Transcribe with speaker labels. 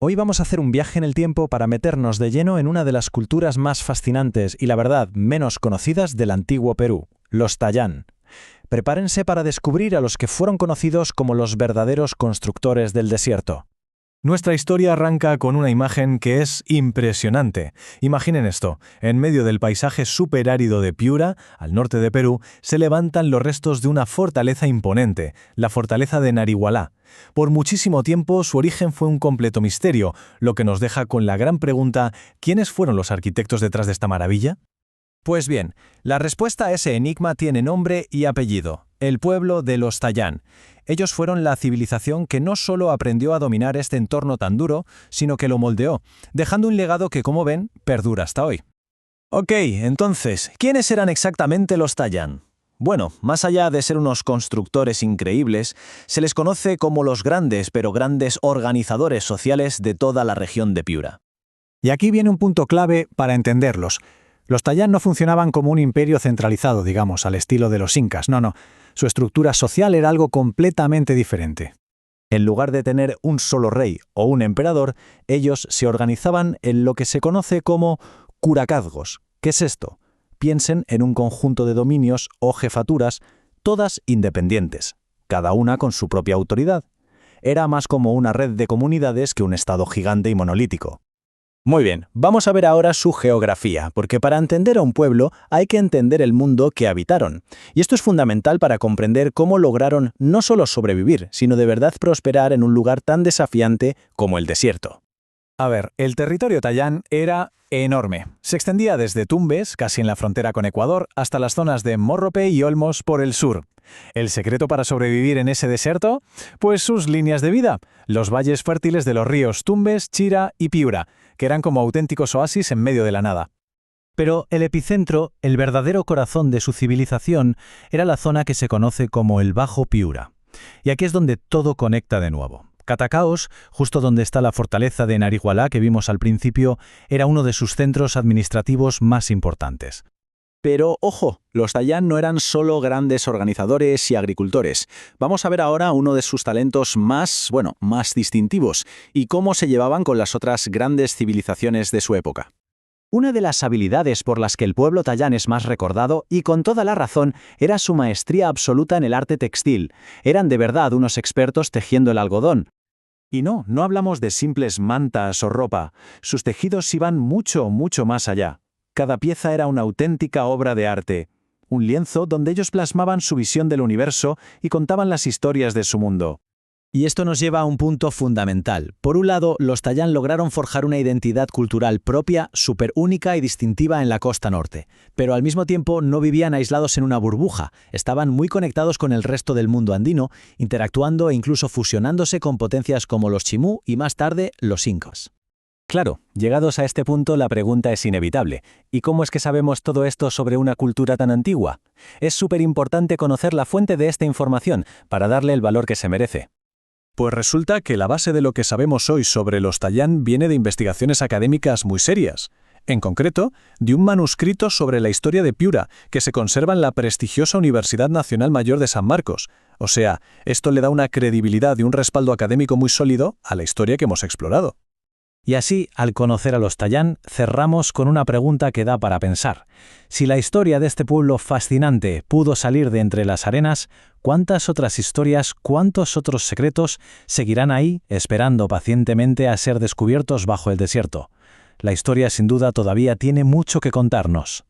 Speaker 1: Hoy vamos a hacer un viaje en el tiempo para meternos de lleno en una de las culturas más fascinantes y la verdad menos conocidas del antiguo Perú, los Tayán. Prepárense para descubrir a los que fueron conocidos como los verdaderos constructores del desierto.
Speaker 2: Nuestra historia arranca con una imagen que es impresionante. Imaginen esto, en medio del paisaje superárido de Piura, al norte de Perú, se levantan los restos de una fortaleza imponente, la fortaleza de Narihualá. Por muchísimo tiempo su origen fue un completo misterio, lo que nos deja con la gran pregunta, ¿quiénes fueron los arquitectos detrás de esta maravilla?
Speaker 1: Pues bien, la respuesta a ese enigma tiene nombre y apellido: el pueblo de los Tayán. Ellos fueron la civilización que no solo aprendió a dominar este entorno tan duro, sino que lo moldeó, dejando un legado que, como ven, perdura hasta hoy.
Speaker 3: Ok, entonces, ¿quiénes eran exactamente los Tayán? Bueno, más allá de ser unos constructores increíbles, se les conoce como los grandes pero grandes organizadores sociales de toda la región de Piura.
Speaker 4: Y aquí viene un punto clave para entenderlos. Los Tayán no funcionaban como un imperio centralizado, digamos, al estilo de los incas, no. Su estructura social era algo completamente diferente.
Speaker 3: En lugar de tener un solo rey o un emperador, ellos se organizaban en lo que se conoce como curacazgos. ¿Qué es esto? Piensen en un conjunto de dominios o jefaturas, todas independientes, cada una con su propia autoridad. Era más como una red de comunidades que un estado gigante y monolítico. Muy bien, vamos a ver ahora su geografía, porque para entender a un pueblo hay que entender el mundo que habitaron. Y esto es fundamental para comprender cómo lograron no solo sobrevivir, sino de verdad prosperar en un lugar tan desafiante como el desierto.
Speaker 2: A ver, el territorio Tayán era enorme. Se extendía desde Tumbes, casi en la frontera con Ecuador, hasta las zonas de Morrope y Olmos por el sur. ¿El secreto para sobrevivir en ese desierto? Pues sus líneas de vida, los valles fértiles de los ríos Tumbes, Chira y Piura, que eran como auténticos oasis en medio de la nada.
Speaker 1: Pero el epicentro, el verdadero corazón de su civilización, era la zona que se conoce como el Bajo Piura. Y aquí es donde todo conecta de nuevo. Catacaos, justo donde está la fortaleza de Narihualá que vimos al principio, era uno de sus centros administrativos más importantes.
Speaker 3: Pero, ojo, los Tayán no eran solo grandes organizadores y agricultores. Vamos a ver ahora uno de sus talentos más distintivos y cómo se llevaban con las otras grandes civilizaciones de su época. Una de las habilidades por las que el pueblo Tayán es más recordado, y con toda la razón, era su maestría absoluta en el arte textil. Eran de verdad unos expertos tejiendo el algodón. Y no hablamos de simples mantas o ropa. Sus tejidos iban mucho más allá. Cada pieza era una auténtica obra de arte, un lienzo donde ellos plasmaban su visión del universo y contaban las historias de su mundo.
Speaker 1: Y esto nos lleva a un punto fundamental. Por un lado, los Tayán lograron forjar una identidad cultural propia, súper única y distintiva en la costa norte. Pero al mismo tiempo no vivían aislados en una burbuja, estaban muy conectados con el resto del mundo andino, interactuando e incluso fusionándose con potencias como los Chimú y más tarde los incas.
Speaker 3: Claro, llegados a este punto la pregunta es inevitable. ¿Y cómo es que sabemos todo esto sobre una cultura tan antigua? Es súper importante conocer la fuente de esta información para darle el valor que se merece.
Speaker 2: Pues resulta que la base de lo que sabemos hoy sobre los Tayán viene de investigaciones académicas muy serias. En concreto, de un manuscrito sobre la historia de Piura, que se conserva en la prestigiosa Universidad Nacional Mayor de San Marcos. O sea, esto le da una credibilidad y un respaldo académico muy sólido a la historia que hemos explorado.
Speaker 1: Y así, al conocer a los Tayán, cerramos con una pregunta que da para pensar. Si la historia de este pueblo fascinante pudo salir de entre las arenas, ¿cuántas otras historias, cuántos otros secretos seguirán ahí, esperando pacientemente a ser descubiertos bajo el desierto? La historia sin duda todavía tiene mucho que contarnos.